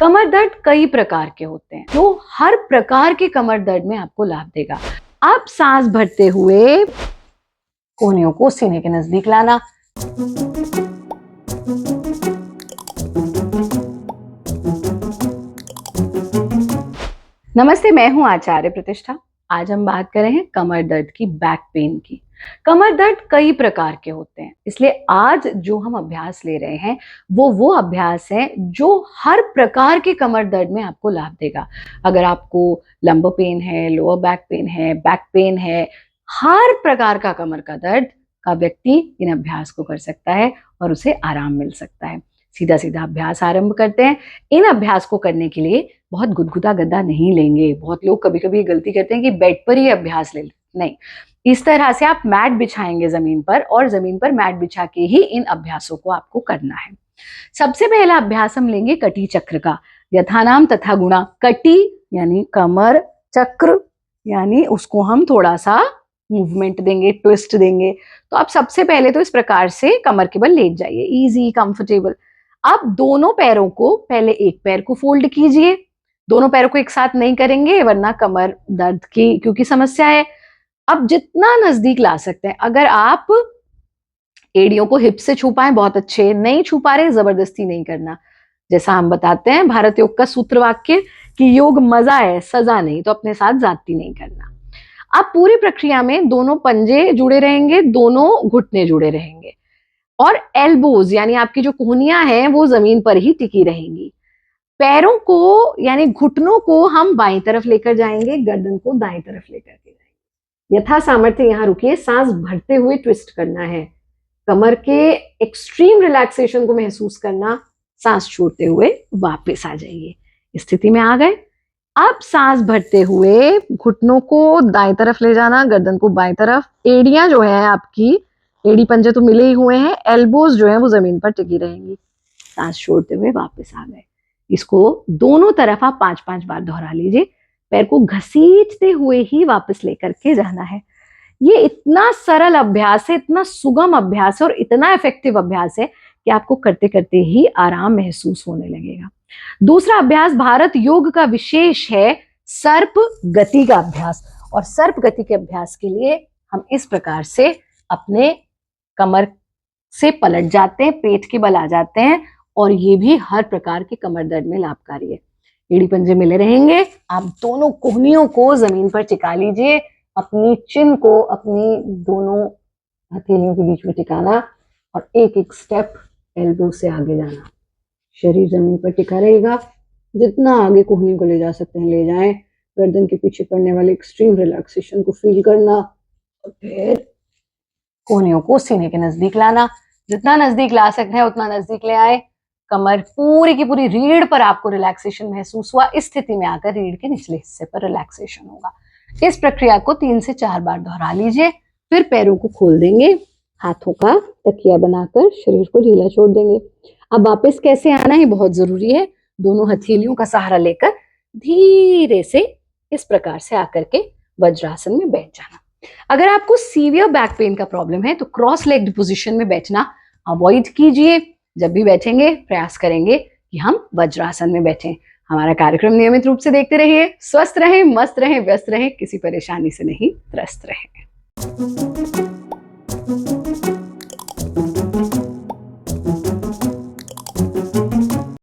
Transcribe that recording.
कमर दर्द कई प्रकार के होते हैं जो हर प्रकार के कमर दर्द में आपको लाभ देगा। आप सांस भरते हुए कोहनियों को सीने के नजदीक लाना, नमस्ते, मैं हूं आचार्य प्रतिष्ठा। आज हम बात कर रहे हैं कमर दर्द की, बैक पेन की। कमर दर्द कई प्रकार के होते हैं, इसलिए आज जो हम अभ्यास ले रहे हैं वो अभ्यास है जो हर प्रकार के कमर दर्द में आपको लाभ देगा। अगर आपको लंबर पेन है, लोअर बैक पेन है, हर प्रकार का कमर का दर्द का व्यक्ति इन अभ्यास को कर सकता है और उसे आराम मिल सकता है। सीधा सीधा अभ्यास आरंभ करते हैं। इन अभ्यास को करने के लिए बहुत गुदगुदा गद्दा नहीं लेंगे। बहुत लोग कभी कभी गलती करते हैं कि बेड पर ही अभ्यास ले लेते। नहीं, इस तरह से आप मैट बिछाएंगे जमीन पर और जमीन पर मैट बिछा के ही इन अभ्यासों को आपको करना है। सबसे पहला अभ्यास हम लेंगे कटी चक्र का। यथानाम तथा गुणा। कटी यानी कमर, चक्र यानी उसको हम थोड़ा सा मूवमेंट देंगे, ट्विस्ट देंगे। तो आप सबसे पहले तो इस प्रकार से कमर के बल लेट जाइए, इजी कंफर्टेबल। आप दोनों पैरों को, पहले एक पैर को फोल्ड कीजिए। दोनों पैरों को एक साथ नहीं करेंगे वरना कमर दर्द की क्योंकि समस्या है। अब जितना नजदीक ला सकते हैं, अगर आप एड़ियों को हिप से छू पाए बहुत अच्छे, नहीं छू पा रहे जबरदस्ती नहीं करना। जैसा हम बताते हैं भारत योग का सूत्र वाक्य कि योग मजा है सजा नहीं, तो अपने साथ जाती नहीं करना। अब पूरी प्रक्रिया में दोनों पंजे जुड़े रहेंगे, दोनों घुटने जुड़े रहेंगे और एल्बोज यानी आपकी जो कोहनियां हैं वो जमीन पर ही टिकी रहेंगी। पैरों को यानी घुटनों को हम बाईं तरफ लेकर जाएंगे, गर्दन को दाईं तरफ लेकर के जाएंगे। यथा सामर्थ्य यहाँ रुकिए, सांस भरते हुए ट्विस्ट करना है। कमर के एक्सट्रीम रिलैक्सेशन को महसूस करना, सांस छोड़ते हुए वापस आ जाइए। स्थिति में आ गए। अब सांस भरते हुए घुटनों को दाईं तरफ ले जाना, गर्दन को बाईं तरफ। एड़ियां जो है आपकी, एड़ी पंजे तो मिले ही हुए हैं, एल्बोज जो है वो जमीन पर टिकी रहेंगी। सांस छोड़ते हुए वापस आ गए। इसको दोनों तरफ आप 5-5 बार दोहरा लीजिए। पैर को घसीटते हुए ही वापस लेकर के जाना है। ये इतना सरल अभ्यास है, इतना सुगम अभ्यास है और इतना इफेक्टिव अभ्यास है कि आपको करते करते ही आराम महसूस होने लगेगा। दूसरा अभ्यास भारत योग का विशेष है, सर्प गति का अभ्यास। और सर्प गति के अभ्यास के लिए हम इस प्रकार से अपने कमर से पलट जाते हैं, पेट के बल आ जाते हैं और ये भी हर प्रकार के कमर दर्द में लाभकारी है। एड़ी पंजे मिले रहेंगे। आप दोनों कोहनियों को जमीन पर टिका लीजिए, अपनी चिन को अपनी दोनों हथेलियों के बीच में टिकाना और एक एक स्टेप एल्बो से आगे जाना। शरीर जमीन पर टिका रहेगा। जितना आगे कोहनी को ले जा सकते हैं ले जाएं। गर्दन के पीछे पड़ने वाले एक्सट्रीम रिलैक्सेशन को फील करना और फिर कोहनियों को सीने के नजदीक लाना। जितना नजदीक ला सकते हैं उतना नजदीक ले आए। कमर पूरी की पूरी, रीढ़ पर आपको रिलैक्सेशन महसूस हुआ। इस स्थिति में आकर रीढ़ के निचले हिस्से पर रिलैक्सेशन होगा। इस प्रक्रिया को 3 से 4 बार दोहरा लीजिए। फिर पैरों को खोल देंगे, हाथों का तकिया बनाकर शरीर को ढीला छोड़ देंगे। अब वापस कैसे आना है बहुत जरूरी है। दोनों हथेलियों का सहारा लेकर धीरे से इस प्रकार से आकर के वज्रासन में बैठ जाना। अगर आपको सीवियर बैक पेन का प्रॉब्लम है तो क्रॉस लेग्ड पोजीशन में बैठना अवॉइड कीजिए। जब भी बैठेंगे प्रयास करेंगे कि हम वज्रासन में बैठें। हमारा कार्यक्रम नियमित रूप से देखते रहिए। स्वस्थ रहें, मस्त रहें, व्यस्त रहें, किसी परेशानी से नहीं त्रस्त रहें।